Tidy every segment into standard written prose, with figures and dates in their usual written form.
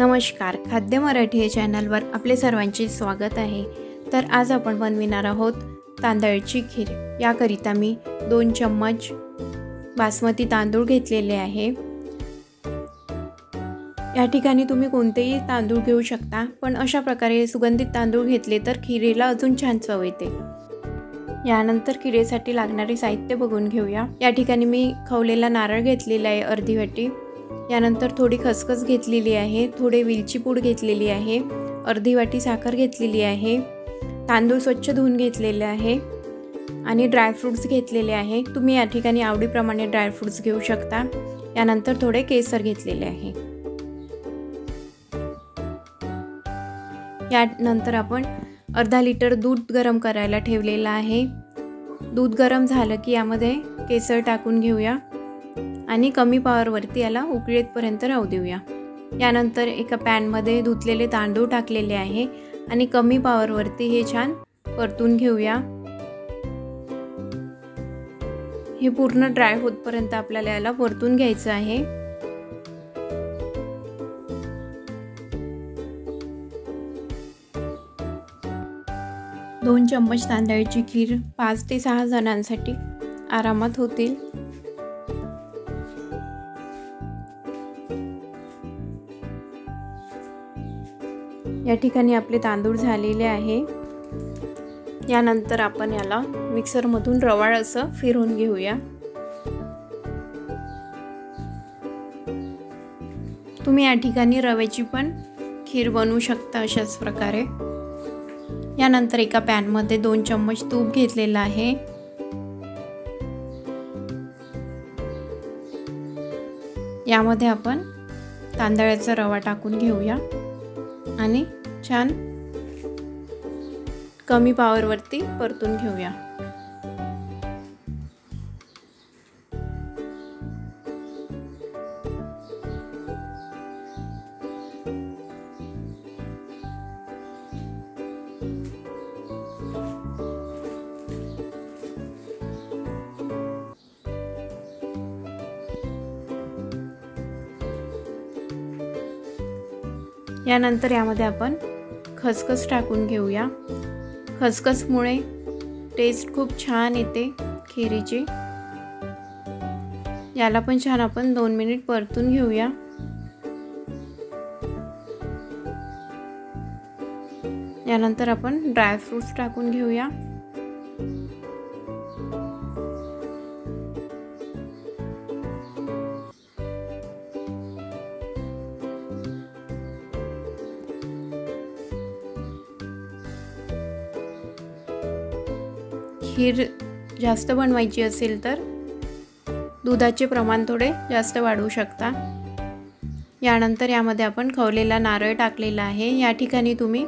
नमस्कार, खाद्य मराठी या चॅनलवर आपले सर्वांचे स्वागत आहे। तर आज आपण बनविणार आहोत तांदळाची खीर। याकरिता मी 2 चम्मच बासमती तांदूळ घेतलेले आहे। या ठिकाणी तुम्ही कोणतेही तांदूळ घेऊ शकता, पण अशा प्रकारे सुगंधित तांदूळ घेतले तर खीरेला अजून छान चव येते। यानंतर खीरेसाठी लागणारे साहित्य बघून घेऊया। या ठिकाणी मी खवलेला नारळ घेतलेला आहे अर्धी वाटी। यानंतर थोडी खसखस घेतलेली आहे, थोडे वेलची पूड घेतलेली आहे, अर्धी वाटी साखर घेतलेली आहे, तांदूळ स्वच्छ धुवून घेतलेले आहे आणि ड्रायफ्रूट्स घेतलेले आहे। तुम्ही या ठिकाणी आवडीप्रमाणे ड्रायफ्रूट्स घेऊ शकता। यानंतर थोडे केसर घेतलेले आहे। यानंतर आपण अर्धा लिटर दूध गरम करायला ठेवलेलं आहे। दूध गरम झालं की यामध्ये केसर टाकून घेऊया आणि कमी पॉवरवरती याला उकळेपर्यंत राहू देऊया। यानंतर एका पॅन मध्ये धुतलेले तांदूळ टाकलेले आहे आणि कमी पॉवरवरती हे छान परतून घेऊया। हे पूर्ण ड्राय होतपर्यंत आपल्याला याला परतून घ्यायचं आहे। दोन चम्मच तांदळाची खीर 5 ते 6 जणांसाठी आरामात होतील। या ठिकाणी आपले तांदूळ झालेले आहे। यानंतर आपण याला मिक्सर मधून रवाळ असं फिरवून घेऊया। तुम्ही या ठिकाणी रव्याची पण खीर बनवू शकता अशाच प्रकारे। यानंतर एका पॅन मध्ये 2 चम्मच तूप घेतलेलं आहे। यामध्ये आपण तांदळाचा रवा टाकून घेऊया आणि छान कमी पॉवरवरती परतून घेऊया। यानंतर यामध्ये आपण खसखस टाकून घेऊया। खसखसमुळे टेस्ट खूप छान येते खीरीची। याला पण छान आपण 2 मिनिट परतून घेऊया। यानंतर आपण ड्रायफ्रूट्स टाकून घेऊया। खीर जास्त बनवायची असेल तर दुधाचे प्रमाण थोडे जास्त वाढवू शकता। यानंतर यामध्ये आपण खवलेला नारळ टाकलेला आहे। या ठिकाणी तुम्ही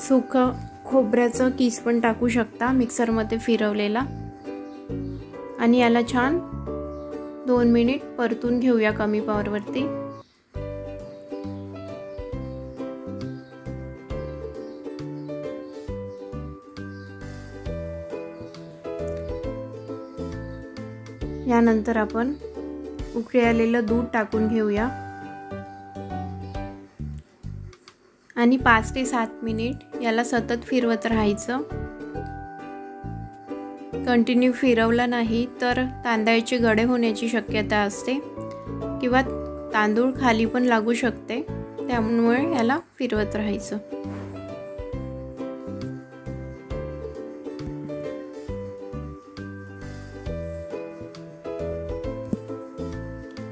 सुकं खोबऱ्याचं किस पण टाकू शकता मिक्सर मध्ये फिरवलेला आणि याला छान 2 मिनिट परतून घेऊया कमी पॉवरवरती। यानंतर आपण उकळी आलेलं दूध टाकून घेऊया आणि 5 ते 7 मिनिट याला सतत फिरवत राहायचं। कंटिन्यू फिरवलं नाही तर तांदळाचे गडे होण्याची शक्यता असते किंवा तांदूळ खाली पण लागू शकते, त्यामुळे याला फिरवत राहायचं।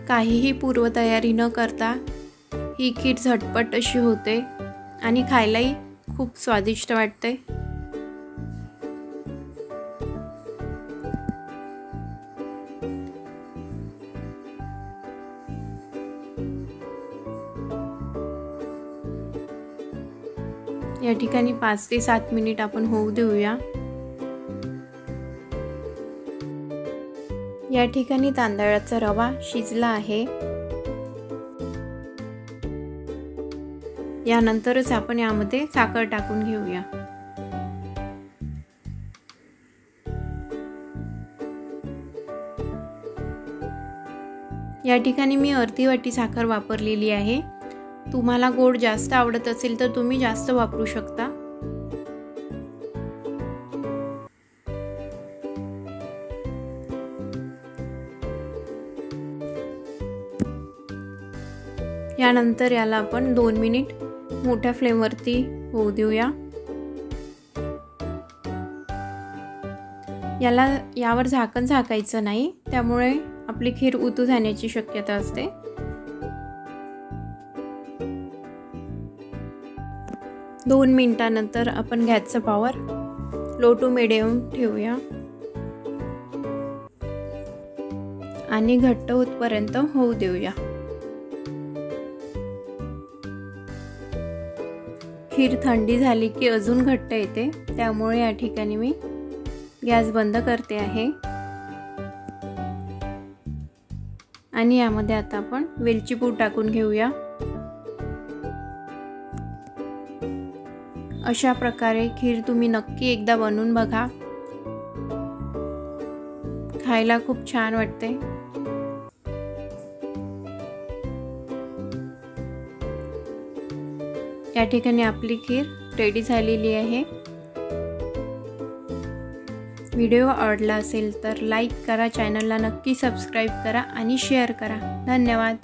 काहीही पूर्वतयारी न करता ही खीर झटपट अशी होते आणि खायलाही खूप स्वादिष्ट वाटते। या ठिकाणी 5 ते 7 मिनिट आपण होऊ देऊया। या ठिकाणी तांदळाचा रवा शिजला आहे। यानंतरच आपण यामध्ये साखर टाकून घेऊया। या ठिकाणी मी अर्धी वाटी साखर वापरलेली आहे। तुम्हाला गोड जास्त आवडत असेल तर तुम्ही जास्त वापरू शकता। यानंतर याला आपण 2 मिनिट मोठ्या फ्लेमवरती होऊ देऊया। यावर झाकण झाकायचं नाही, त्यामुळे आपली खीर उतू जाण्याची शक्यता असते। दोन मिनिटांनंतर आपण गॅसचा पॉवर लो टू मीडियम ठेवूया आणि घट्ट होतपर्यंत होऊ देऊया। खीर थंडी झाली की अजून घट्ट येते, त्यामुळे या ठिकाणी मी गॅस बंद करते आहे आणि यामध्ये आता आपण वेलची पूड टाकून घेऊया। अशा प्रकारे खीर तुम्ही नक्की एकदा बनवून बघा, खायला खूप छान वाटते। या ठिकाणी आपली खीर रेडी झालेली आहे। व्हिडिओ आवडला असेल तर लाईक करा, चॅनलला नक्की सबस्क्राईब करा आणि शेअर करा। धन्यवाद।